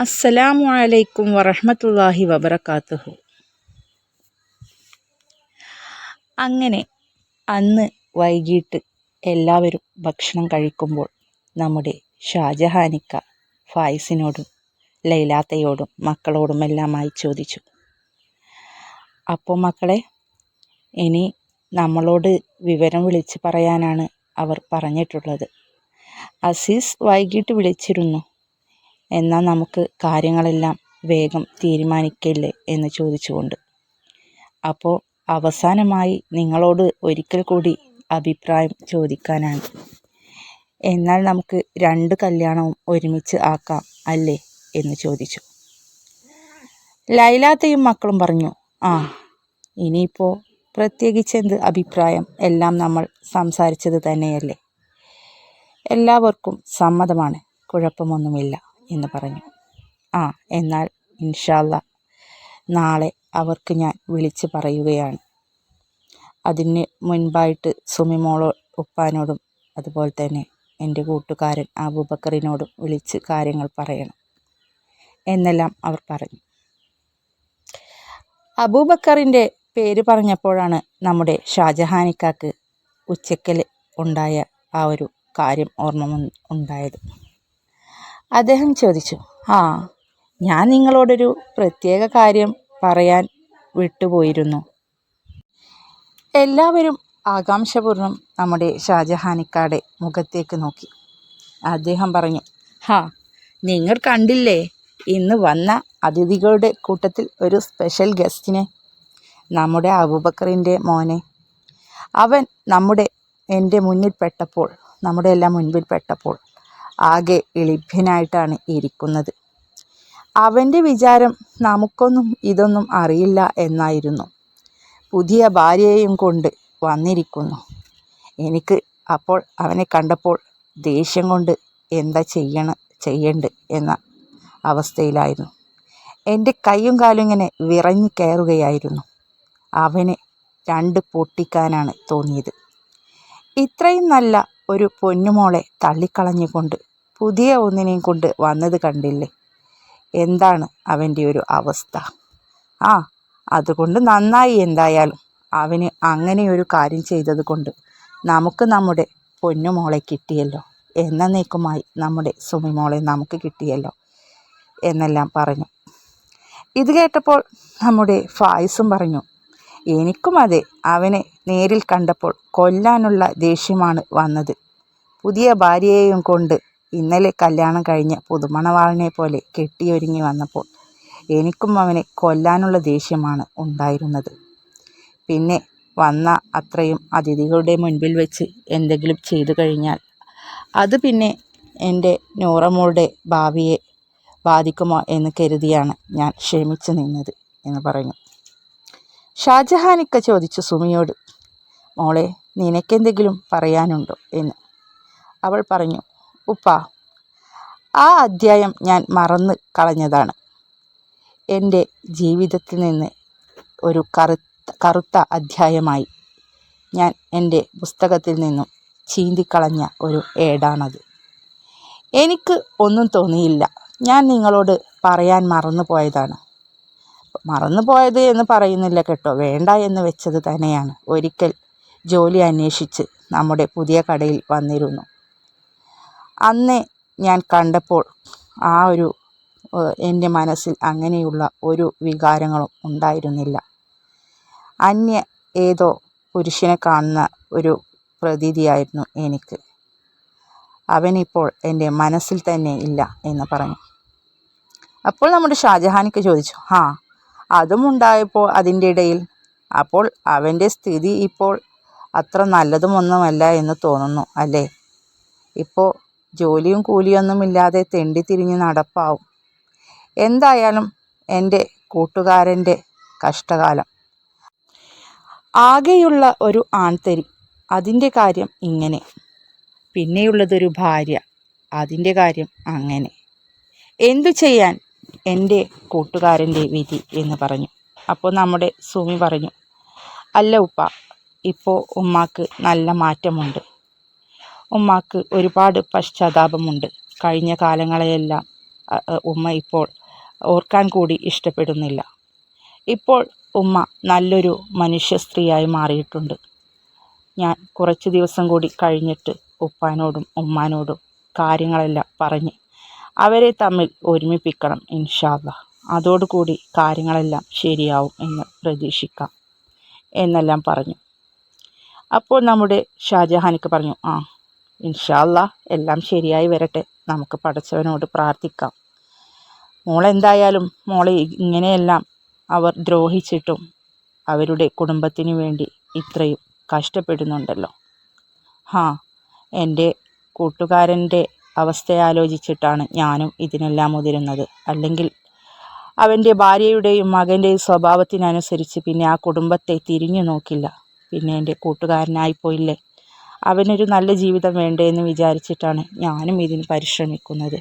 അസ്സലാമു അലൈക്കും വറഹ്മത്തുള്ളാഹി വബറകാതുഹു. അങ്ങനെ അന്ന് വൈകിട്ട് എല്ലാവരും ഭക്ഷണം കഴിക്കുമ്പോൾ നമ്മുടെ ഷാജഹാനിക്ക ഫായിസിനോടും ലൈലാത്തയോടും മക്കളോടുമെല്ലാമായി ചോദിച്ചു, അപ്പോൾ മക്കളെ, ഇനി നമ്മളോട് വിവരം വിളിച്ച് പറയാനാണ് അവർ പറഞ്ഞിട്ടുള്ളത്. അസീസ് വൈകിട്ട് വിളിച്ചിരുന്നു, എന്നാൽ നമുക്ക് കാര്യങ്ങളെല്ലാം വേഗം തീരുമാനിക്കില്ലേ എന്ന് ചോദിച്ചുകൊണ്ട്. അപ്പോൾ അവസാനമായി നിങ്ങളോട് ഒരിക്കൽ കൂടി അഭിപ്രായം ചോദിക്കാനാണ്. എന്നാൽ നമുക്ക് 2 കല്യാണവും ഒരുമിച്ച് ആക്കാം അല്ലേ എന്ന് ചോദിച്ചു. ലൈലാത്തയും മക്കളും പറഞ്ഞു, ഇനിയിപ്പോൾ പ്രത്യേകിച്ചെന്ത് അഭിപ്രായം, എല്ലാം നമ്മൾ സംസാരിച്ചത് തന്നെയല്ലേ, എല്ലാവർക്കും സമ്മതമാണ്, കുഴപ്പമൊന്നുമില്ല എന്ന് പറഞ്ഞു. എന്നാൽ ഇൻഷാ അല്ലാ നാളെ അവർക്ക് ഞാൻ വിളിച്ച് പറയുകയാണ്. അതിന് മുൻപായിട്ട് സുമിമോളോ ഉപ്പാനോടും അതുപോലെ തന്നെ എൻ്റെ കൂട്ടുകാരൻ അബൂബക്കറിനോടും വിളിച്ച് കാര്യങ്ങൾ പറയണം എന്നെല്ലാം അവർ പറഞ്ഞു. അബൂബക്കറിൻ്റെ പേര് പറഞ്ഞപ്പോഴാണ് നമ്മുടെ ഷാജഹാനിക്കാക്ക് ഉച്ചക്കൽ ഉണ്ടായ ആ ഒരു കാര്യം ഓർമ്മ ഉണ്ടായത്. അദ്ദേഹം ചോദിച്ചു, ഞാൻ നിങ്ങളോടൊരു പ്രത്യേക കാര്യം പറയാൻ വിട്ടുപോയിരുന്നു. എല്ലാവരും ആകാംക്ഷപൂർവ്വം നമ്മുടെ ഷാജഹാനിക്കാടെ മുഖത്തേക്ക് നോക്കി. അദ്ദേഹം പറഞ്ഞു, നിങ്ങൾ കണ്ടില്ലേ ഇന്ന് വന്ന അതിഥികളുടെ കൂട്ടത്തിൽ ഒരു സ്പെഷ്യൽ ഗസ്റ്റിനെ, നമ്മുടെ അബൂബക്കറിൻ്റെ മോനെ. അവൻ എൻ്റെ എല്ലാം മുൻപിൽ പെട്ടപ്പോൾ ആകെ എളിഭ്യനായിട്ടാണ് ഇരിക്കുന്നത്. അവൻ്റെ വിചാരം നമുക്കൊന്നും ഇതൊന്നും അറിയില്ല എന്നായിരുന്നു. പുതിയ ഭാര്യയെയും കൊണ്ട് വന്നിരിക്കുന്നു. എനിക്ക് അപ്പോൾ അവനെ കണ്ടപ്പോൾ ദേഷ്യം കൊണ്ട് എന്താ ചെയ്യണ്ട് എന്ന അവസ്ഥയിലായിരുന്നു. എൻ്റെ കൈയും കാലും ഇങ്ങനെ വിറഞ്ഞു കയറുകയായിരുന്നു. അവനെ 2 പൊട്ടിക്കാനാണ് തോന്നിയത്. ഇത്രയും നല്ല ഒരു പൊന്നുമോളെ തള്ളിക്കളഞ്ഞുകൊണ്ട് പുതിയ ഒന്നിനെയും കൊണ്ട് വന്നത് കണ്ടില്ലേ, എന്താണ് അവൻ്റെ ഒരു അവസ്ഥ. അതുകൊണ്ട് നന്നായി, എന്തായാലും അവന് അങ്ങനെ ഒരു കാര്യം ചെയ്തത് കൊണ്ട് നമുക്ക് നമ്മുടെ പൊന്നുമോളെ കിട്ടിയല്ലോ, എന്നേക്കുമായി നമ്മുടെ സുമിമോളെ നമുക്ക് കിട്ടിയല്ലോ എന്നെല്ലാം പറഞ്ഞു. ഇത് കേട്ടപ്പോൾ നമ്മുടെ ഫായിസും പറഞ്ഞു, എനിക്കും അതെ, അവനെ നേരിൽ കണ്ടപ്പോൾ കൊല്ലാനുള്ള ദേഷ്യമാണ് വന്നത്. പുതിയ ഭാര്യയെയും കൊണ്ട് ഇന്നലെ കല്യാണം കഴിഞ്ഞ പുതുമണവാളിനെ പോലെ കെട്ടിയൊരുങ്ങി വന്നപ്പോൾ എനിക്കും അവനെ കൊല്ലാനുള്ള ദേഷ്യമാണ് ഉണ്ടായിരുന്നത്. പിന്നെ വന്ന അത്രയും അതിഥികളുടെ മുൻപിൽ വെച്ച് എന്തെങ്കിലും ചെയ്തു കഴിഞ്ഞാൽ അത് പിന്നെ എൻ്റെ നൂറമോളുടെ ഭാവിയെ ബാധിക്കുമോ എന്ന് കരുതിയാണ് ഞാൻ ക്ഷമിച്ചു നിന്നത് എന്ന് പറഞ്ഞു. ഷാജഹാനിക്ക ചോദിച്ചു സുമിയോട്, മോളെ, നിനക്കെന്തെങ്കിലും പറയാനുണ്ടോ എന്ന്. അവൾ പറഞ്ഞു, ഉപ്പാ, ആ അധ്യായം ഞാൻ മറന്നു കളഞ്ഞതാണ്. എൻ്റെ ജീവിതത്തിൽ നിന്ന് ഒരു കറുത്ത അധ്യായമായി ഞാൻ എൻ്റെ പുസ്തകത്തിൽ നിന്നും ചീന്തിക്കളഞ്ഞ ഒരു ഏടാണത്. എനിക്ക് ഒന്നും തോന്നിയില്ല, ഞാൻ നിങ്ങളോട് പറയാൻ മറന്നുപോയത് എന്ന് പറയുന്നില്ല കേട്ടോ, വേണ്ട എന്ന് വെച്ചത് തന്നെയാണ്. ഒരിക്കൽ ജോലി അന്വേഷിച്ച് നമ്മുടെ പുതിയ കടയിൽ വന്നിരുന്നു. അന്ന് ഞാൻ കണ്ടപ്പോൾ എൻ്റെ മനസ്സിൽ അങ്ങനെയുള്ള ഒരു വികാരങ്ങളും ഉണ്ടായിരുന്നില്ല. അന്യ ഏതോ പുരുഷനെ കാണുന്ന ഒരു പ്രതീതിയായിരുന്നു എനിക്ക്. അവനിപ്പോൾ എൻ്റെ മനസ്സിൽ തന്നെ ഇല്ല എന്ന് പറഞ്ഞു. അപ്പോൾ നമ്മുടെ ഷാജഹാനിക്ക് ചോദിച്ചു, അതും ഉണ്ടായപ്പോൾ അതിൻ്റെ ഇടയിൽ, അപ്പോൾ അവൻ്റെ സ്ഥിതി ഇപ്പോൾ അത്ര നല്ലതുമൊന്നുമല്ല എന്ന് തോന്നുന്നു അല്ലേ? ഇപ്പോൾ ജോലിയും കൂലിയൊന്നുമില്ലാതെ തെണ്ടിത്തിരിഞ്ഞ് നടപ്പാവും. എന്തായാലും എൻ്റെ കൂട്ടുകാരൻ്റെ കഷ്ടകാലം. ആകെയുള്ള ഒരു ആൺതരി, അതിൻ്റെ കാര്യം ഇങ്ങനെ. പിന്നെയുള്ളതൊരു ഭാര്യ, അതിൻ്റെ കാര്യം അങ്ങനെ. എന്തു ചെയ്യാൻ, എൻ്റെ കൂട്ടുകാരൻ്റെ വിധി എന്ന് പറഞ്ഞു. അപ്പോൾ നമ്മുടെ സുമി പറഞ്ഞു, അല്ല ഉപ്പ, ഇപ്പോൾ ഉമ്മാക്ക് നല്ല മാറ്റമുണ്ട്. ഉമ്മാക്ക് ഒരുപാട് പശ്ചാത്താപമുണ്ട്. കഴിഞ്ഞ കാലങ്ങളെയെല്ലാം ഉമ്മ ഇപ്പോൾ ഓർക്കാൻ കൂടി ഇഷ്ടപ്പെടുന്നില്ല. ഇപ്പോൾ ഉമ്മ നല്ലൊരു മനുഷ്യ സ്ത്രീയായി മാറിയിട്ടുണ്ട്. ഞാൻ കുറച്ച് ദിവസം കൂടി കഴിഞ്ഞിട്ട് ഉപ്പാനോടും ഉമ്മാനോടും കാര്യങ്ങളെല്ലാം പറഞ്ഞ് അവരെ തമ്മിൽ ഒരുമിപ്പിക്കണം ഇൻഷാ അല്ലാഹ്. അതോടുകൂടി കാര്യങ്ങളെല്ലാം ശരിയാവും എന്ന് പ്രതീക്ഷിക്കാം എന്നെല്ലാം പറഞ്ഞു. അപ്പോൾ നമ്മുടെ ഷാജഹാനിക്ക് പറഞ്ഞു, ഇൻഷാ അല്ലാഹ് എല്ലാം ശരിയായി വരട്ടെ, നമുക്ക് പടച്ചവനോട് പ്രാർത്ഥിക്കാം. മോളെന്തായാലും മോളെ ഇങ്ങനെയെല്ലാം അവർ ദ്രോഹിച്ചിട്ടും അവരുടെ കുടുംബത്തിന് വേണ്ടി ഇത്രയും കഷ്ടപ്പെടുന്നുണ്ടല്ലോ. എൻ്റെ കൂട്ടുകാരൻ്റെ അവസ്ഥയാലോചിച്ചിട്ടാണ് ഞാനും ഇതിനെല്ലാം മുതിരുന്നത്. അല്ലെങ്കിൽ അവൻ്റെ ഭാര്യയുടെയും മകൻ്റെയും സ്വഭാവത്തിനനുസരിച്ച് പിന്നെ ആ കുടുംബത്തെ തിരിഞ്ഞു നോക്കില്ല. പിന്നെ എൻ്റെ കൂട്ടുകാരനായിപ്പോയില്ലേ, അവനൊരു നല്ല ജീവിതം വേണ്ടേ എന്ന് വിചാരിച്ചിട്ടാണ് ഞാനും ഇതിന് പരിശ്രമിക്കുന്നത്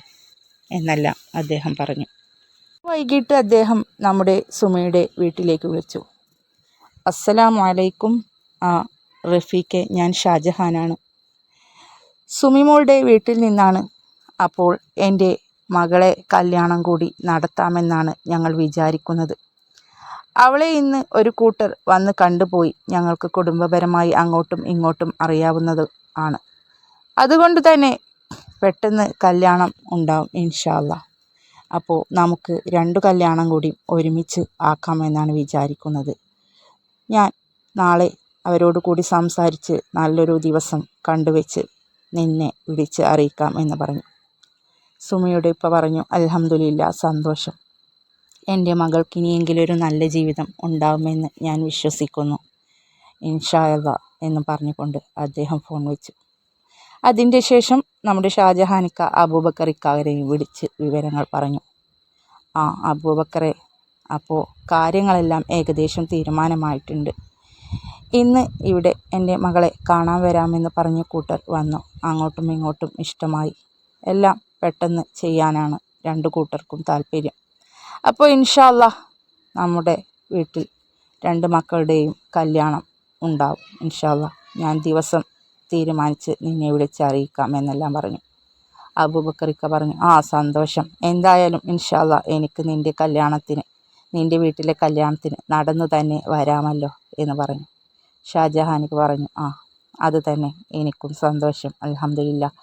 എന്നെല്ലാം അദ്ദേഹം പറഞ്ഞു. വൈകിട്ട് അദ്ദേഹം നമ്മുടെ സുമയുടെ വീട്ടിലേക്ക് വിളിച്ചു. അസ്സലാമു അലൈക്കും റഫീഖെ, ഞാൻ ഷാജഹാനാണ്. സുമിമോളുടെ വീട്ടിൽ നിന്നാണ്. അപ്പോൾ എൻ്റെ മകളെ കല്യാണം കൂടി നടത്താമെന്നാണ് ഞങ്ങൾ വിചാരിക്കുന്നത്. അവളെ ഇന്ന് ഒരു കൂട്ടർ വന്ന് കണ്ടുപോയി. ഞങ്ങൾക്ക് കുടുംബപരമായി അങ്ങോട്ടും ഇങ്ങോട്ടും അറിയാവുന്നത് ആണ്. അതുകൊണ്ട് തന്നെ പെട്ടെന്ന് കല്യാണം ഉണ്ടാവും ഇൻഷാ അല്ലാഹ്. അപ്പോൾ നമുക്ക് 2 കല്യാണം കൂടി ഒരുമിച്ച് ആക്കാമെന്നാണ് വിചാരിക്കുന്നത്. ഞാൻ നാളെ അവരോട് കൂടി സംസാരിച്ച് നല്ലൊരു ദിവസം കണ്ടുവെച്ച് നിന്നെ വിളിച്ച് അറിയിക്കാം എന്ന് പറഞ്ഞു. സുമിയുടെ ഉപ്പ പറഞ്ഞു, അൽഹംദുലില്ലാഹ്, സന്തോഷം. എൻ്റെ മകൾക്ക് ഇനിയെങ്കിലും ഒരു നല്ല ജീവിതം ഉണ്ടാവുമെന്ന് ഞാൻ വിശ്വസിക്കുന്നു ഇൻഷാ അല്ലാഹ് എന്ന് പറഞ്ഞുകൊണ്ട് അദ്ദേഹം ഫോൺ വെച്ചു. അതിൻ്റെ ശേഷം നമ്മുടെ ഷാജഹാനിക്ക അബൂബക്കറിക്കാവരെയും വിളിച്ച് വിവരങ്ങൾ പറഞ്ഞു. അബൂബക്കറെ, അപ്പോൾ കാര്യങ്ങളെല്ലാം ഏകദേശം തീരുമാനമായിട്ടുണ്ട്. ഇന്ന് ഇവിടെ എൻ്റെ മകളെ കാണാൻ വരാമെന്ന് പറഞ്ഞ കൂട്ടർ വന്നു. അങ്ങോട്ടും ഇങ്ങോട്ടും ഇഷ്ടമായി. എല്ലാം പെട്ടെന്ന് ചെയ്യാനാണ് 2 കൂട്ടർക്കും താല്പര്യം. അപ്പോൾ ഇൻഷാ അല്ലാഹ് നമ്മുടെ വീട്ടിൽ 2 മക്കളുടെയും കല്യാണം ഉണ്ടാവും ഇൻഷാ അല്ലാഹ്. ഞാൻ ദിവസം തീരുമാനിച്ച് നിന്നെ വിളിച്ച് അറിയിക്കാം എന്നെല്ലാം പറഞ്ഞു. അബൂബക്കറിക്ക പറഞ്ഞു, സന്തോഷം. എന്തായാലും ഇൻഷാ അല്ലാഹ് എനിക്ക് നിൻ്റെ വീട്ടിലെ കല്യാണത്തിന് നടന്നു തന്നെ വരാമല്ലോ എന്ന് പറഞ്ഞു. ഷാജഹാനിക്ക് പറഞ്ഞു, അത് തന്നെ എനിക്കും സന്തോഷം, അൽഹംദുലില്ലാഹ്.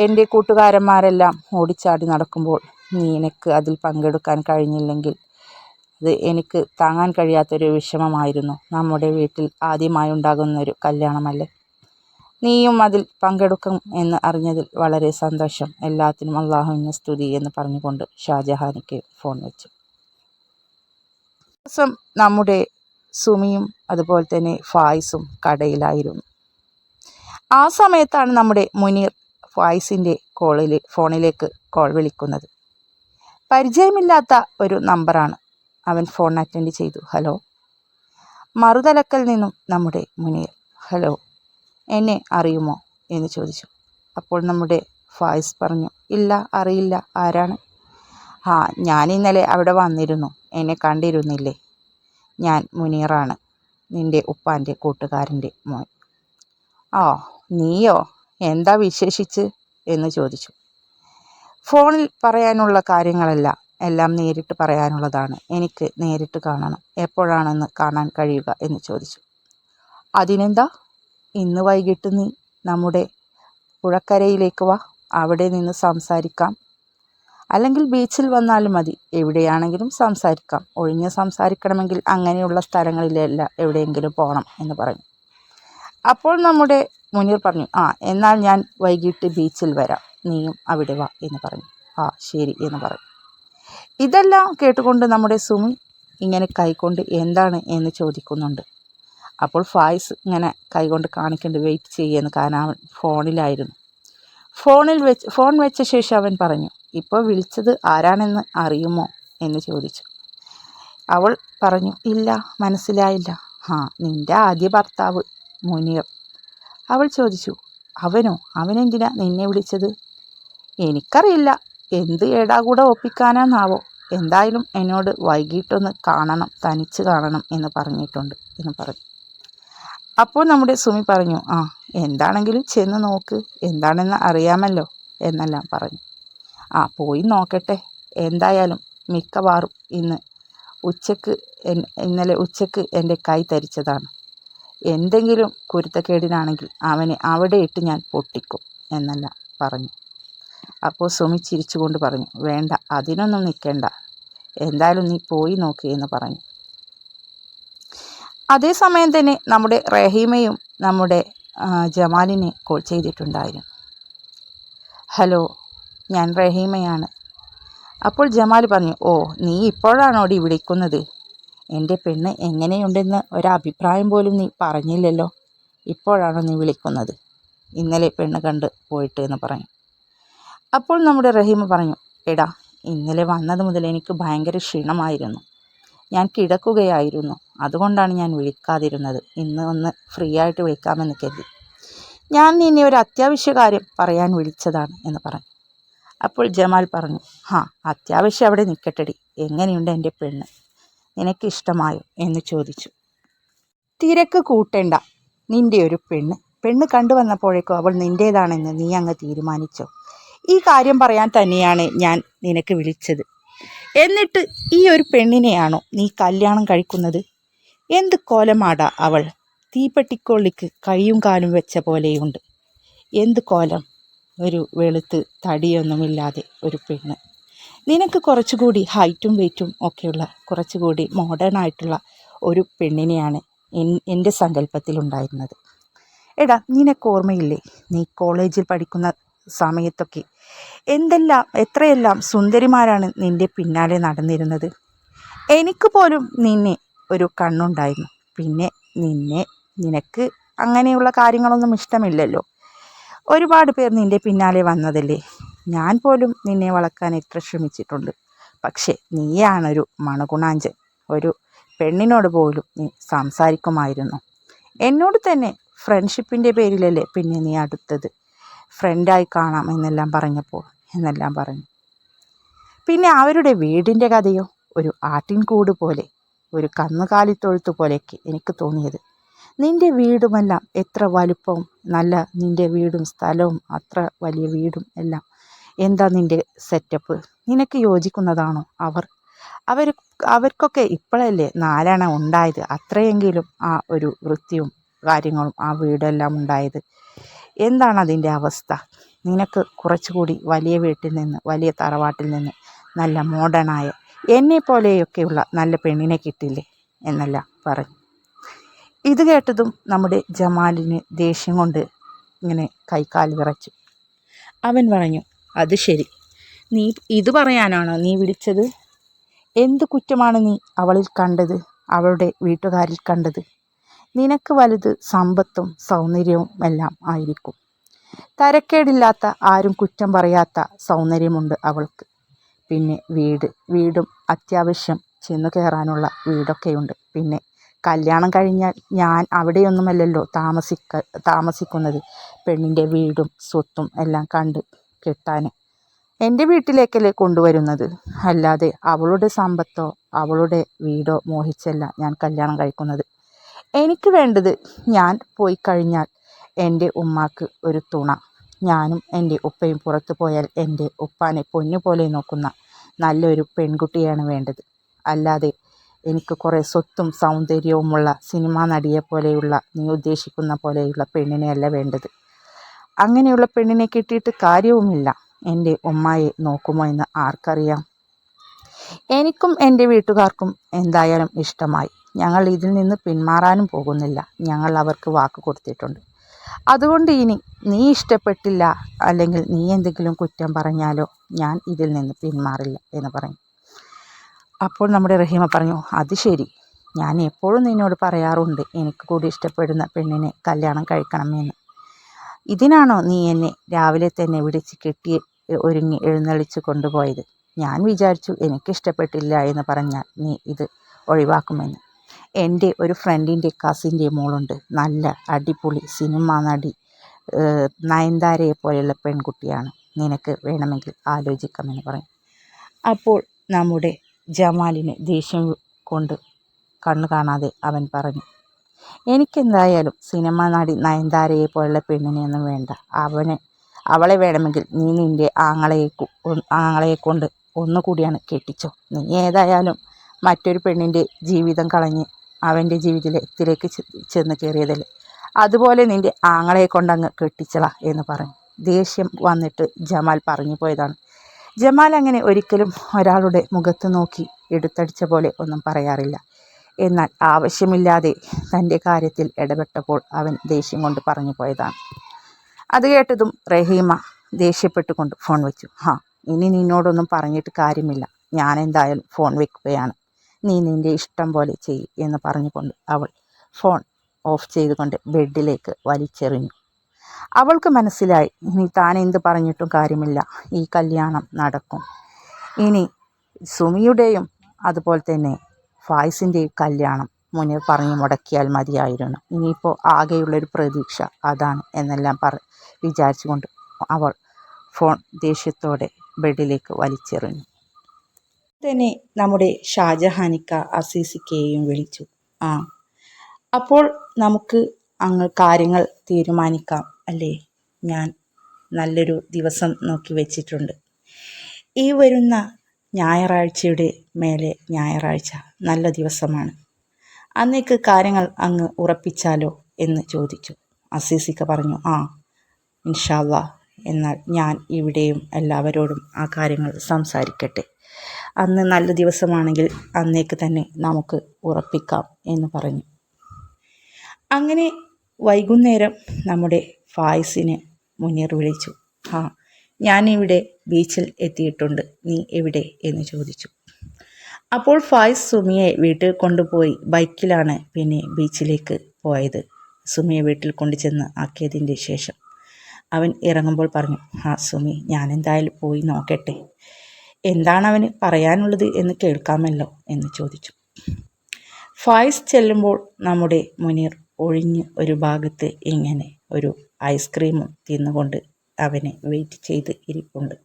എൻ്റെ കൂട്ടുകാരന്മാരെല്ലാം ഓടിച്ചാടി നടക്കുമ്പോൾ നിനക്ക് അതിൽ പങ്കെടുക്കാൻ കഴിഞ്ഞില്ലെങ്കിൽ അത് എനിക്ക് താങ്ങാൻ കഴിയാത്തൊരു വിഷമമായിരുന്നു. നമ്മുടെ വീട്ടിൽ ആദ്യമായി ഉണ്ടാകുന്നൊരു കല്യാണമല്ലേ. നീയും അതിൽ പങ്കെടുക്കും എന്ന് അറിഞ്ഞതിൽ വളരെ സന്തോഷം. എല്ലാത്തിനും അല്ലാഹുവിന് സ്തുതി എന്ന് പറഞ്ഞുകൊണ്ട് ഷാജഹാനിക്ക് ഫോൺ വെച്ചു. ദിവസം നമ്മുടെ സുമിയും അതുപോലെ തന്നെ ഫായിസും കടയിലായിരുന്നു. ആ സമയത്താണ് നമ്മുടെ മുനീർ ഫായിസിൻ്റെ ഫോണിലേക്ക് കോൾ വിളിക്കുന്നത്. പരിചയമില്ലാത്ത ഒരു നമ്പറാണ്. അവൻ ഫോൺ അറ്റൻഡ് ചെയ്തു. ഹലോ. മറുതലക്കൽ നിന്നും നമ്മുടെ മുനീർ. ഹലോ, എന്നെ അറിയുമോ എന്ന് ചോദിച്ചു. അപ്പോൾ നമ്മുടെ ഫായിസ് പറഞ്ഞു, ഇല്ല, അറിയില്ല, ആരാണ്? ഞാൻ ഇന്നലെ അവിടെ വന്നിരുന്നു, എന്നെ കണ്ടിരുന്നില്ലേ? ഞാൻ മുനീറാണ്, നിൻ്റെ ഉപ്പാൻ്റെ കൂട്ടുകാരൻ്റെ മോൻ. നീയോ, എന്താ വിശേഷിച്ച് എന്ന് ചോദിച്ചു. ഫോണിൽ പറയാനുള്ള കാര്യങ്ങളെല്ലാം എല്ലാം നേരിട്ട് പറയാനുള്ളതാണ്. എനിക്ക് നേരിട്ട് കാണണം. എപ്പോഴാണെന്ന് കാണാൻ കഴിയുക എന്ന് ചോദിച്ചു. അതിനെന്താ, ഇന്ന് വൈകിട്ട് നീ നമ്മുടെ പുഴക്കരയിലേക്ക് വാ, അവിടെ നിന്ന് സംസാരിക്കാം. അല്ലെങ്കിൽ ബീച്ചിൽ വന്നാലും മതി, എവിടെയാണെങ്കിലും സംസാരിക്കാം. ഒഴിഞ്ഞ് സംസാരിക്കണമെങ്കിൽ അങ്ങനെയുള്ള സ്ഥലങ്ങളിലല്ല എവിടെയെങ്കിലും പോകണം എന്ന് പറഞ്ഞു. അപ്പോൾ നമ്മുടെ മുനീർ പറഞ്ഞു, എന്നാൽ ഞാൻ വൈകിട്ട് ബീച്ചിൽ വരാം, നീയും അവിടെ വാ എന്ന് പറഞ്ഞു. ശരി എന്ന് പറഞ്ഞു. ഇതെല്ലാം കേട്ടുകൊണ്ട് നമ്മുടെ സുമി ഇങ്ങനെ കൈകൊണ്ട് എന്താണ് എന്ന് ചോദിക്കുന്നുണ്ട്. അപ്പോൾ ഫായിസ് ഇങ്ങനെ കൈകൊണ്ട് കാണിക്കേണ്ടി വെയിറ്റ് ചെയ്യുന്നു, കാരണം അവൻ ഫോണിലായിരുന്നു. ഫോൺ വെച്ച ശേഷം അവൻ പറഞ്ഞു, ഇപ്പോൾ വിളിച്ചത് ആരാണെന്ന് അറിയുമോ എന്ന് ചോദിച്ചു. അവൾ പറഞ്ഞു, ഇല്ല, മനസ്സിലായില്ല. നിൻ്റെ ആദ്യ ഭർത്താവ് മുനീർ. അവൾ ചോദിച്ചു, അവനെന്തിനാ നിന്നെ വിളിച്ചത്? എനിക്കറിയില്ല, എന്ത് ഏടാകൂടെ ഒപ്പിക്കാനാന്നാവോ. എന്തായാലും എന്നോട് വൈകിട്ടൊന്ന് കാണണം, തനിച്ച് കാണണം എന്ന് പറഞ്ഞിട്ടുണ്ട് എന്ന് പറഞ്ഞു. അപ്പോൾ നമ്മുടെ സുമി പറഞ്ഞു, എന്താണെങ്കിലും ചെന്ന് നോക്ക്, എന്താണെന്ന് അറിയാമല്ലോ എന്നെല്ലാം പറഞ്ഞു. പോയി നോക്കട്ടെ. എന്തായാലും മിക്കവാറും ഇന്നലെ ഉച്ചക്ക് എൻ്റെ കൈ തരിച്ചതാണ്. എന്തെങ്കിലും കുരുത്തക്കേടിനാണെങ്കിൽ അവനെ അവിടെ ഇട്ട് ഞാൻ പൊട്ടിക്കും എന്നെല്ലാം പറഞ്ഞു. അപ്പോൾ സുമി ചിരിച്ചുകൊണ്ട് പറഞ്ഞു, വേണ്ട, അതിനൊന്നും നിൽക്കേണ്ട, എന്തായാലും നീ പോയി നോക്ക് എന്ന് പറഞ്ഞു. അതേസമയം തന്നെ നമ്മുടെ റഹീമയും നമ്മുടെ ജമാലിനെ കോൾ ചെയ്തിട്ടുണ്ടായിരുന്നു. ഹലോ, ഞാൻ റഹീമയാണ്. അപ്പോൾ ജമാൽ പറഞ്ഞു, ഓ, നീ ഇപ്പോഴാണോടി വിളിക്കുന്നത്? എൻ്റെ പെണ്ണ് എങ്ങനെയുണ്ടെന്ന് ഒരഭിപ്രായം പോലും നീ പറഞ്ഞില്ലല്ലോ, ഇപ്പോഴാണോ നീ വിളിക്കുന്നത്? ഇന്നലെ പെണ്ണ് കണ്ട് പോയിട്ട് എന്ന് പറഞ്ഞു. അപ്പോൾ നമ്മുടെ റഹീമ പറഞ്ഞു, എടാ, ഇന്നലെ വന്നത് മുതൽ എനിക്ക് ഭയങ്കര ക്ഷീണമായിരുന്നു, ഞാൻ കിടക്കുകയായിരുന്നു, അതുകൊണ്ടാണ് ഞാൻ വിളിക്കാതിരുന്നത്. ഇന്ന് ഒന്ന് ഫ്രീ ആയിട്ട് വിളിക്കാമെന്ന് കരുതി. ഞാൻ നിന്നെ ഒരു അത്യാവശ്യ കാര്യം പറയാൻ വിളിച്ചതാണ് എന്ന് പറഞ്ഞു. അപ്പോൾ ജമാൽ പറഞ്ഞു, അത്യാവശ്യം അവിടെ നിൽക്കട്ടെടി, എങ്ങനെയുണ്ട് എൻ്റെ പെണ്ണ്, നിനക്ക് ഇഷ്ടമായോ എന്ന് ചോദിച്ചു. തിരക്ക് കൂട്ടേണ്ട, നിൻ്റെ ഒരു പെണ്ണ് കണ്ടുവന്നപ്പോഴേക്കും അവൾ നിൻ്റേതാണെന്ന് നീ അങ്ങ് തീരുമാനിച്ചോ? ഈ കാര്യം പറയാൻ തന്നെയാണ് ഞാൻ നിനക്ക് വിളിച്ചത്. എന്നിട്ട് ഈ ഒരു പെണ്ണിനെയാണോ നീ കല്യാണം കഴിക്കുന്നത്? എന്ത് കോലമാടാ അവൾ, തീപ്പെട്ടിക്കൊള്ളിക്ക് കൈയും കാലും വെച്ച പോലെയുണ്ട്. എന്ത് കോലം, ഒരു വെളുത്ത് തടിയൊന്നുമില്ലാതെ ഒരു പെണ്ണ്. നിനക്ക് കുറച്ചുകൂടി ഹൈറ്റും വെയ്റ്റും ഒക്കെയുള്ള കുറച്ചുകൂടി മോഡേൺ ആയിട്ടുള്ള ഒരു പെണ്ണിനെയാണ് എൻ്റെ സങ്കല്പത്തിലുണ്ടായിരുന്നത്. എടാ, നിനക്ക് ഓർമ്മയില്ലേ, നീ കോളേജിൽ പഠിക്കുന്ന സമയത്തൊക്കെ എത്രയെല്ലാം സുന്ദരിമാരാണ് നിൻ്റെ പിന്നാലെ നടന്നിരുന്നത്. എനിക്ക് പോലും നിന്നെ ഒരു കണ്ണുണ്ടായിരുന്നു. പിന്നെ നിനക്ക് അങ്ങനെയുള്ള കാര്യങ്ങളൊന്നും ഇഷ്ടമില്ലല്ലോ. ഒരുപാട് പേർ നിൻ്റെ പിന്നാലെ വന്നതല്ലേ. ഞാൻ പോലും നിന്നെ വളക്കാൻ എത്ര ശ്രമിച്ചിട്ടുണ്ട്. പക്ഷേ നീയാണൊരു മണകുണാഞ്ചൻ. ഒരു പെണ്ണിനോട് പോലും നീ സംസാരിക്കുമായിരുന്നു. എന്നോട് തന്നെ ഫ്രണ്ട്ഷിപ്പിൻ്റെ പേരിലല്ലേ പിന്നെ നീ അടുത്തത്, ഫ്രണ്ടായി കാണാം എന്നെല്ലാം പറഞ്ഞു. പിന്നെ അവരുടെ വീടിൻ്റെ കഥയോ ഒരു ആട്ടിൻകൂട് പോലെ, ഒരു കന്നുകാലിത്തൊഴുത്ത് പോലെയൊക്കെ എനിക്ക് തോന്നിയത്. നിൻ്റെ വീടുമെല്ലാം എത്ര വലുപ്പവും, നിൻ്റെ വീടും സ്ഥലവും, അത്ര വലിയ വീടും എല്ലാം. എന്താ നിൻ്റെ സെറ്റപ്പ്? നിനക്ക് യോജിക്കുന്നതാണോ? അവർക്കൊക്കെ ഇപ്പോഴല്ലേ 4 അണ ഉണ്ടായത്, അത്രയെങ്കിലും ആ ഒരു വൃത്തിയും കാര്യങ്ങളും ആ വീടെല്ലാം ഉണ്ടായത്. എന്താണ് അതിൻ്റെ അവസ്ഥ? നിനക്ക് കുറച്ചുകൂടി വലിയ വീട്ടിൽ നിന്ന്, വലിയ തറവാട്ടിൽ നിന്ന് നല്ല മോഡേണായ എന്നെപ്പോലെയൊക്കെയുള്ള നല്ല പെണ്ണിനെ കിട്ടില്ലേ എന്നെല്ലാം പറഞ്ഞു. ഇത് കേട്ടതും നമ്മുടെ ജമാലിന് ദേഷ്യം കൊണ്ട് ഇങ്ങനെ കൈക്കാൽ വിറച്ചു. അവൻ പറഞ്ഞു, അത് ശരി, നീ ഇത് പറയാനാണോ നീ വിളിച്ചത്? എന്ത് കുറ്റമാണ് നീ അവളിൽ കണ്ടത്, അവളുടെ വീട്ടുകാരിൽ കണ്ടത്? നിനക്ക് വലുത് സമ്പത്തും സൗന്ദര്യവും എല്ലാം ആയിരിക്കും. തരക്കേടില്ലാത്ത, ആരും കുറ്റം പറയാത്ത സൗന്ദര്യമുണ്ട് അവൾക്ക്. പിന്നെ വീടും അത്യാവശ്യം ചെന്നു കയറാനുള്ള വീടൊക്കെയുണ്ട്. പിന്നെ കല്യാണം കഴിഞ്ഞാൽ ഞാൻ അവിടെയൊന്നുമല്ലല്ലോ താമസിക്കുന്നത്. പെണ്ണിൻ്റെ വീടും സ്വത്തും എല്ലാം കണ്ട് കെട്ടാൻ എൻ്റെ വീട്ടിലേക്കല്ലേ കൊണ്ടുവരുന്നത്. അല്ലാതെ അവളുടെ സമ്പത്തോ അവളുടെ വീടോ മോഹിച്ചല്ല ഞാൻ കല്യാണം കഴിക്കുന്നത്. എനിക്ക് വേണ്ടത്, ഞാൻ പോയി കഴിഞ്ഞാൽ എൻ്റെ ഉമ്മാക്ക് ഒരു തുണ, ഞാനും എൻ്റെ ഉപ്പയും പുറത്തു പോയാൽ എൻ്റെ ഉപ്പാനെ പൊന്നുപോലെ നോക്കുന്ന നല്ലൊരു പെൺകുട്ടിയാണ് വേണ്ടത്. അല്ലാതെ എനിക്ക് കുറേ സ്വത്തും സൗന്ദര്യവുമുള്ള സിനിമാ നടിയെപ്പോലെയുള്ള, നീ ഉദ്ദേശിക്കുന്ന പോലെയുള്ള പെണ്ണിനെയല്ല വേണ്ടത്. അങ്ങനെയുള്ള പെണ്ണിനെ കിട്ടിയിട്ട് കാര്യവുമില്ല. എൻ്റെ ഉമ്മായെ നോക്കുമോ എന്ന് ആർക്കറിയാം. എനിക്കും എൻ്റെ വീട്ടുകാർക്കും എന്തായാലും ഇഷ്ടമായി. ഞങ്ങൾ ഇതിൽ നിന്ന് പിന്മാറാനും പോകുന്നില്ല. ഞങ്ങൾ അവർക്ക് വാക്ക് കൊടുത്തിട്ടുണ്ട്. അതുകൊണ്ട് ഇനി നീ ഇഷ്ടപ്പെട്ടില്ല, അല്ലെങ്കിൽ നീ എന്തെങ്കിലും കുറ്റം പറഞ്ഞാലോ, ഞാൻ ഇതിൽ നിന്ന് പിന്മാറില്ല എന്ന് പറഞ്ഞു. അപ്പോൾ നമ്മുടെ റഹീമ പറഞ്ഞു, അത് ശരി, ഞാൻ എപ്പോഴും നിന്നോട് പറയാറുണ്ട് എനിക്ക് കൂടി ഇഷ്ടപ്പെടുന്ന പെണ്ണിനെ കല്യാണം കഴിക്കണമെന്ന്. ഇതിനാണോ നീ എന്നെ രാവിലെ തന്നെ വിളിച്ച് കെട്ടി ഒരുങ്ങി എഴുന്നള്ളിച്ച് കൊണ്ടുപോയത്? ഞാൻ വിചാരിച്ചു എനിക്കിഷ്ടപ്പെട്ടില്ല എന്ന് പറഞ്ഞാൽ നീ ഇത് ഒഴിവാക്കുമെന്ന്. എൻ്റെ ഒരു ഫ്രണ്ടിൻ്റെ കസിൻ്റെ മോളുണ്ട്, നല്ല അടിപൊളി സിനിമാ നടി, നയൻതാരയെ പോലെയുള്ള പെൺകുട്ടിയാണ്, നിനക്ക് വേണമെങ്കിൽ ആലോചിക്കാമെന്ന് പറയും. അപ്പോൾ നമ്മുടെ ജമാലിന് ദേഷ്യം കൊണ്ട് കണ്ണു കാണാതെ അവൻ പറഞ്ഞു, എനിക്കെന്തായാലും സിനിമാ നടി നയൻതാരയെ പോലുള്ള പെണ്ണിനെയൊന്നും വേണ്ട. അവളെ വേണമെങ്കിൽ നീ നിൻ്റെ ആങ്ങളയെ കൊണ്ട് ഒന്നുകൂടിയാണ് കെട്ടിച്ചോ. നീ ഏതായാലും മറ്റൊരു പെണ്ണിൻ്റെ ജീവിതം കളഞ്ഞ് അവൻ്റെ ജീവിതത്തിലേക്ക് ചെന്ന് കയറിയതല്ലേ. അതുപോലെ നിൻ്റെ ആങ്ങളയെ കൊണ്ടങ്ങ് കെട്ടിച്ചളാ എന്ന് പറഞ്ഞു. ദേഷ്യം വന്നിട്ട് ജമാൽ പറഞ്ഞു പോയതാണ്. ജമാൽ അങ്ങനെ ഒരിക്കലും ഒരാളുടെ മുഖത്ത് നോക്കി എടുത്തടിച്ച പോലെ ഒന്നും പറയാറില്ല. എന്നാൽ ആവശ്യമില്ലാതെ തൻ്റെ കാര്യത്തിൽ ഇടപെട്ടപ്പോൾ അവൻ ദേഷ്യം കൊണ്ട് പറഞ്ഞു പോയതാണ്. അത് കേട്ടതും റഹീമ ദേഷ്യപ്പെട്ടുകൊണ്ട് ഫോൺ വെച്ചു. ഇനി നിന്നോടൊന്നും പറഞ്ഞിട്ട് കാര്യമില്ല, ഞാൻ എന്തായാലും ഫോൺ വെക്കുകയാണ്, നീ നിൻ്റെ ഇഷ്ടം പോലെ ചെയ്യ് എന്ന് പറഞ്ഞുകൊണ്ട് അവൾ ഫോൺ ഓഫ് ചെയ്തുകൊണ്ട് ബെഡിലേക്ക് വലിച്ചെറിഞ്ഞു. അവൾക്ക് മനസ്സിലായി, ഇനി താൻ എന്ത് പറഞ്ഞിട്ടും കാര്യമില്ല, ഈ കല്യാണം നടക്കും. ഇനി സുമിയുടെയും അതുപോലെ തന്നെ ഫായിസിൻ്റെയും കല്യാണം മുനീർ പറഞ്ഞു മുടക്കിയാൽ മതിയായിരുന്നു. ഇനിയിപ്പോൾ ആകെയുള്ളൊരു പ്രതീക്ഷ അതാണ് എന്നെല്ലാം വിചാരിച്ചുകൊണ്ട് അവൾ ഫോൺ ദേഷ്യത്തോടെ ബെഡിലേക്ക് വലിച്ചെറിഞ്ഞു. തന്നെ നമ്മുടെ ഷാജഹാനിക്ക അസീസിക്കയെയും വിളിച്ചു. അപ്പോൾ നമുക്ക് അങ്ങ് കാര്യങ്ങൾ തീരുമാനിക്കാം അല്ലേ? ഞാൻ നല്ലൊരു ദിവസം നോക്കി വെച്ചിട്ടുണ്ട്. ഈ വരുന്ന ഞായറാഴ്ചയുടെ മേലെ ഞായറാഴ്ച നല്ല ദിവസമാണ്. അന്നേക്ക് കാര്യങ്ങൾ അങ്ങ് ഉറപ്പിച്ചാലോ എന്ന് ചോദിച്ചു. അസീസിക്ക പറഞ്ഞു, ഇൻഷാ അല്ലാഹ്, എന്നാൽ ഞാൻ ഇവിടെയും എല്ലാവരോടും ആ കാര്യങ്ങൾ സംസാരിക്കട്ടെ. അന്ന് നല്ല ദിവസമാണെങ്കിൽ അന്നേക്ക് തന്നെ നമുക്ക് ഉറപ്പിക്കാം എന്ന് പറഞ്ഞു. അങ്ങനെ വൈകുന്നേരം നമ്മുടെ ഫായിസിനെ മുനീർ വിളിച്ചു. ഞാനിവിടെ ബീച്ചിൽ എത്തിയിട്ടുണ്ട്, നീ എവിടെ എന്ന് ചോദിച്ചു. അപ്പോൾ ഫായിസ് സുമിയെ വീട്ടിൽ കൊണ്ടുപോയി ബൈക്കിലാണ് പിന്നെ ബീച്ചിലേക്ക് പോയത്. സുമിയെ വീട്ടിൽ കൊണ്ടുചെന്ന് ആക്കിയതിൻ്റെ ശേഷം അവൻ ഇറങ്ങുമ്പോൾ പറഞ്ഞു, സുമി, ഞാൻ എന്തായാലും പോയി നോക്കട്ടെ, എന്താണ് അവന് പറയാനുള്ളത് എന്ന് കേൾക്കാമല്ലോ എന്ന് ചോദിച്ചു. ഫായിസ് ചെല്ലുമ്പോൾ നമ്മുടെ മുനീർ ഒഴിഞ്ഞ് ഒരു ഭാഗത്ത് ഇങ്ങനെ ഒരു ഐസ്ക്രീമും തിന്നുകൊണ്ട് അവനെ വെയിറ്റ് ചെയ്ത് ഇരിപ്പുണ്ട്.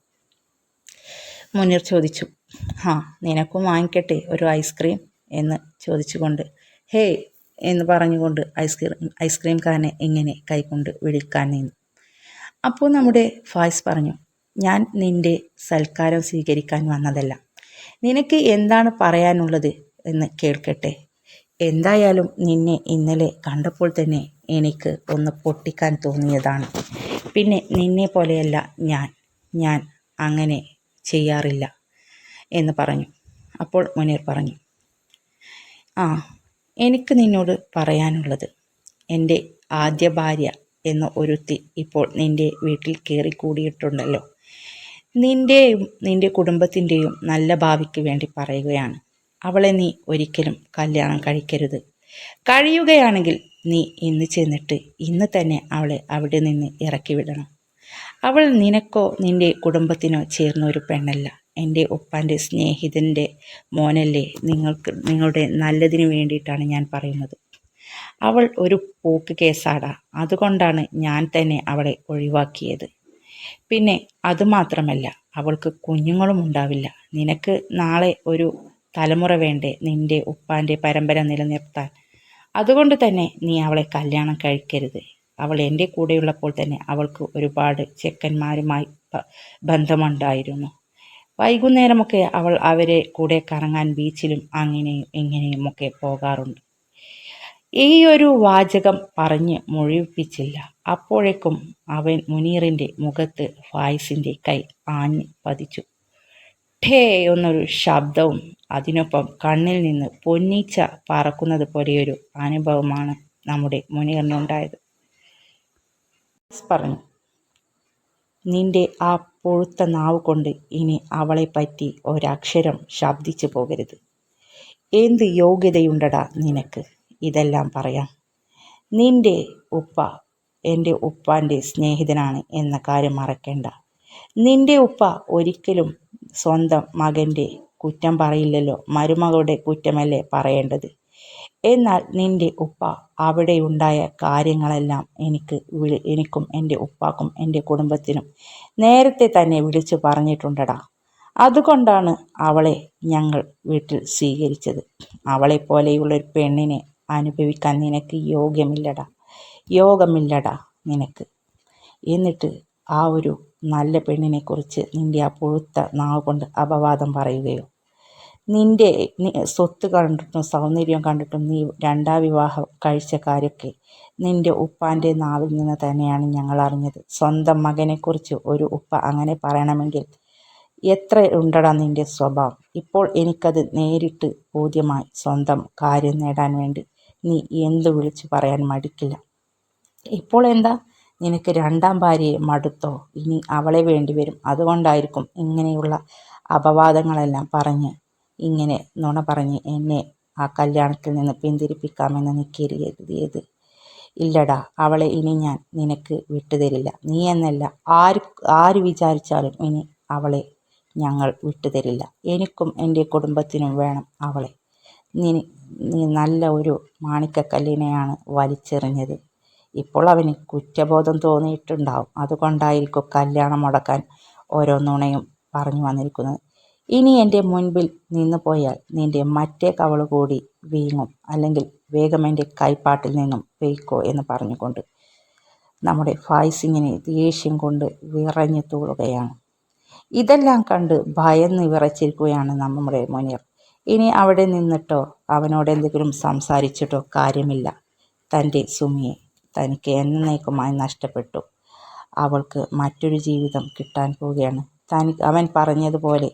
മുനീർ ചോദിച്ചു, നിനക്കും വാങ്ങിക്കട്ടെ ഒരു ഐസ്ക്രീം എന്ന് ചോദിച്ചുകൊണ്ട് ഹേയ് എന്ന് പറഞ്ഞുകൊണ്ട് ഐസ്ക്രീംകാരനെ ഇങ്ങനെ കൈകൊണ്ട് വിളിക്കാൻ നിന്നു. അപ്പോൾ നമ്മുടെ ഫായിസ് പറഞ്ഞു, ഞാൻ നിൻ്റെ സൽക്കാരം സ്വീകരിക്കാൻ വന്നതല്ല, നിനക്ക് എന്താണ് പറയാനുള്ളത് എന്ന് കേൾക്കട്ടെ. എന്തായാലും നിന്നെ ഇന്നലെ കണ്ടപ്പോൾ തന്നെ എനിക്ക് ഒന്ന് പൊട്ടിക്കാൻ തോന്നിയതാണ്. പിന്നെ നിന്നെ പോലെയല്ല ഞാൻ അങ്ങനെ ചെയ്യാറില്ല എന്ന് പറഞ്ഞു. അപ്പോൾ മുനീർ പറഞ്ഞു, എനിക്ക് നിന്നോട് പറയാനുള്ളത്, എൻ്റെ ആദ്യ ഭാര്യ എന്ന ഒരുത്തി ഇപ്പോൾ നിൻ്റെ വീട്ടിൽ കയറിക്കൂടിയിട്ടുണ്ടല്ലോ. നിൻ്റെയും നിൻ്റെ കുടുംബത്തിൻ്റെയും നല്ല ഭാവിക്ക് വേണ്ടി പറയുകയാണ്. അവളെ നീ ഒരിക്കലും കല്യാണം കഴിക്കരുത്. കഴിയുകയാണെങ്കിൽ നീ ഇന്ന് ചെന്നിട്ട് ഇന്ന് തന്നെ അവളെ അവിടെ നിന്ന് ഇറക്കി വിടണം. അവൾ നിനക്കോ നിൻ്റെ കുടുംബത്തിനോ ചേർന്ന ഒരു പെണ്ണല്ല. എൻ്റെ ഉപ്പാൻ്റെ സ്നേഹിതൻ്റെ മോനല്ലേ. നിങ്ങളുടെ നല്ലതിന് വേണ്ടിയിട്ടാണ് ഞാൻ പറയുന്നത്. അവൾ ഒരു പോക്ക് കേസാടാ, അതുകൊണ്ടാണ് ഞാൻ തന്നെ അവളെ ഒഴിവാക്കിയത്. പിന്നെ അതുമാത്രമല്ല, അവൾക്ക് കുഞ്ഞുങ്ങളും ഉണ്ടാവില്ല. നിനക്ക് നാളെ ഒരു തലമുറ വേണ്ടേ നിൻ്റെ ഉപ്പാൻ്റെ പരമ്പര നിലനിർത്താൻ. അതുകൊണ്ട് തന്നെ നീ അവളെ കല്യാണം കഴിക്കരുത്. അവൾ എൻ്റെ കൂടെയുള്ളപ്പോൾ തന്നെ അവൾക്ക് ഒരുപാട് ചെക്കന്മാരുമായി ബന്ധമുണ്ടായിരുന്നു. വൈകുന്നേരമൊക്കെ അവൾ അവരെ കൂടെ കറങ്ങാൻ ബീച്ചിലും അങ്ങനെയും ഇങ്ങനെയും ഒക്കെ പോകാറുണ്ട്. ഈ ഒരു വാചകം പറഞ്ഞ് മുഴിപ്പിച്ചില്ല. അപ്പോഴേക്കും അവൻ മുനീറിൻ്റെ മുഖത്ത് ഫായിസിൻ്റെ കൈ ആഞ്ഞ് പതിച്ചു. ഠേ എന്നൊരു ശബ്ദവും അതിനൊപ്പം കണ്ണിൽ നിന്ന് പൊന്നീച്ച പറക്കുന്നത് പോലെയൊരു അനുഭവമാണ് നമ്മുടെ മുനീറിനുണ്ടായത്. പറഞ്ഞു, നിന്റെ ആ പൊഴുത്ത നാവ് കൊണ്ട് ഇനി അവളെപ്പറ്റി ഒരക്ഷരം ശബ്ദിച്ചു പോകരുത്. എന്ത് യോഗ്യതയുണ്ടടാ നിനക്ക് ഇതെല്ലാം പറയാം? നിന്റെ ഉപ്പ എൻ്റെ ഉപ്പാൻ്റെ സ്നേഹിതനാണ് എന്ന കാര്യം മറക്കേണ്ട. നിന്റെ ഉപ്പ ഒരിക്കലും സ്വന്തം മകൻ്റെ കുറ്റം പറയില്ലല്ലോ, മരുമകളുടെ കുറ്റമല്ലേ പറയേണ്ടത്. എന്നാൽ നിന്റെ ഉപ്പ അവിടെയുണ്ടായ കാര്യങ്ങളെല്ലാം എനിക്കും എൻ്റെ ഉപ്പാക്കും എൻ്റെ കുടുംബത്തിനും നേരത്തെ തന്നെ വിളിച്ചു പറഞ്ഞിട്ടുണ്ടടാ. അതുകൊണ്ടാണ് അവളെ ഞങ്ങൾ വീട്ടിൽ സ്വീകരിച്ചത്. അവളെപ്പോലെയുള്ളൊരു പെണ്ണിനെ അനുഭവിക്കാൻ നിനക്ക് യോഗമില്ലടാ നിനക്ക്. എന്നിട്ട് ആ ഒരു നല്ല പെണ്ണിനെക്കുറിച്ച് നിൻ്റെ ആ പുഴുത്ത നാവ് കൊണ്ട് അപവാദം പറയുകയോ? നിൻ്റെ സ്വത്ത് കണ്ടിട്ടും സൗന്ദര്യം കണ്ടിട്ടും നീ രണ്ടാം വിവാഹം കഴിച്ച കാര്യമൊക്കെ നിൻ്റെ ഉപ്പാൻ്റെ നാവിൽ നിന്ന് തന്നെയാണ് ഞങ്ങൾ അറിഞ്ഞത്. സ്വന്തം മകനെക്കുറിച്ച് ഒരു ഉപ്പ അങ്ങനെ പറയണമെങ്കിൽ എത്ര ഉണ്ടടാ നിൻ്റെ സ്വഭാവം. ഇപ്പോൾ എനിക്കത് നേരിട്ട് ബോധ്യമായി. സ്വന്തം കാര്യം നേടാൻ വേണ്ടി നീ എന്തു വിളിച്ചു പറയാൻ മടിക്കില്ല. ഇപ്പോൾ എന്താ, നിനക്ക് രണ്ടാം ഭാര്യയെ മടുത്തോ? ഇനി അവളെ വേണ്ടി വരും. അതുകൊണ്ടായിരിക്കും ഇങ്ങനെയുള്ള അപവാദങ്ങളെല്ലാം പറഞ്ഞ് ഇങ്ങനെ നുണ പറഞ്ഞ് എന്നെ ആ കല്യാണത്തിൽ നിന്ന് പിന്തിരിപ്പിക്കാമെന്ന് നീ കരുതിയത്. ഇല്ലടാ, അവളെ ഇനി ഞാൻ നിനക്ക് വിട്ടുതരില്ല. നീ എന്നല്ല, ആര് വിചാരിച്ചാലും ഇനി അവളെ ഞങ്ങൾ വിട്ടുതരില്ല. എനിക്കും എൻ്റെ കുടുംബത്തിനും വേണം അവളെ. നീ നല്ല ഒരു മാണിക്കക്കല്ലിനെയാണ് വലിച്ചെറിഞ്ഞത്. ഇപ്പോൾ അവന് കുറ്റബോധം തോന്നിയിട്ടുണ്ടാവും. അതുകൊണ്ടായിരിക്കും കല്യാണം മുടക്കാൻ ഓരോ നുണയും പറഞ്ഞു വന്നിരിക്കുന്നത്. ഇനി എൻ്റെ മുൻപിൽ നിന്ന് പോയാൽ നിൻ്റെ മറ്റേ കവള് കൂടി വീങ്ങും. അല്ലെങ്കിൽ വേഗം എൻ്റെ കൈപ്പാട്ടിൽ നിന്നും പെയ്ക്കോ എന്ന് പറഞ്ഞുകൊണ്ട് നമ്മുടെ ഫായിസിങ്ങിനെ ദേഷ്യം കൊണ്ട് വിറഞ്ഞു തൂളുകയാണ്. ഇതെല്ലാം കണ്ട് ഭയന്ന് വിറച്ചിരിക്കുകയാണ് നമ്മുടെ മുനീർ. ഇനി അവിടെ നിന്നിട്ടോ അവനോട് എന്തെങ്കിലും സംസാരിച്ചിട്ടോ കാര്യമില്ല. തൻ്റെ സുമിയെ തനിക്ക് എന്നേക്കുമായി നഷ്ടപ്പെട്ടു. അവൾക്ക് മറ്റൊരു ജീവിതം കിട്ടാൻ പോവുകയാണ്. അവൻ പറഞ്ഞതുപോലെ,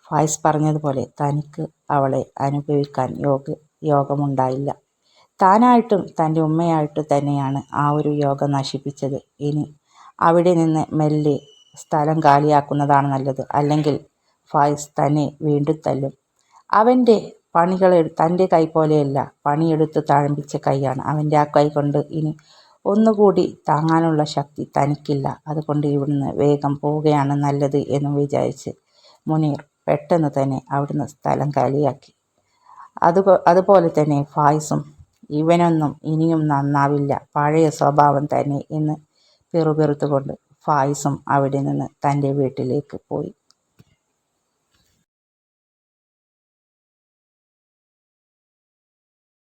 ഫായിസ് പറഞ്ഞതുപോലെ തനിക്ക് അവളെ അനുഭവിക്കാൻ യോഗമുണ്ടായില്ല. താനായിട്ടും തൻ്റെ ഉമ്മയായിട്ടും തന്നെയാണ് ആ ഒരു യോഗം നശിപ്പിച്ചത്. ഇനി അവിടെ നിന്ന് മെല്ലെ സ്ഥലം കാലിയാക്കുന്നതാണ് നല്ലത്. അല്ലെങ്കിൽ ഫായിസ് തന്നെ വീണ്ടും തല്ലും. അവൻ്റെ പണികൾ തൻ്റെ കൈ പോലെയല്ല, പണിയെടുത്ത് തഴമ്പിച്ച കൈയാണ്. അവൻ്റെ ആ കൈ കൊണ്ട് ഇനി ഒന്നുകൂടി താങ്ങാനുള്ള ശക്തി തനിക്കില്ല. അതുകൊണ്ട് ഇവിടുന്ന് വേഗം പോവുകയാണ് നല്ലത് എന്ന് വിചാരിച്ച് മുനീർ പെട്ടെന്ന് തന്നെ അവിടുന്ന് സ്ഥലം കാലിയാക്കി. അതുപോലെ തന്നെ ഫായിസും ഇവനൊന്നും ഇനിയും നന്നാവില്ല, പഴയ സ്വഭാവം തന്നെ എന്ന് പിറുപിറുത്തുകൊണ്ട് ഫായിസും അവിടെ നിന്ന് തൻ്റെ വീട്ടിലേക്ക് പോയി.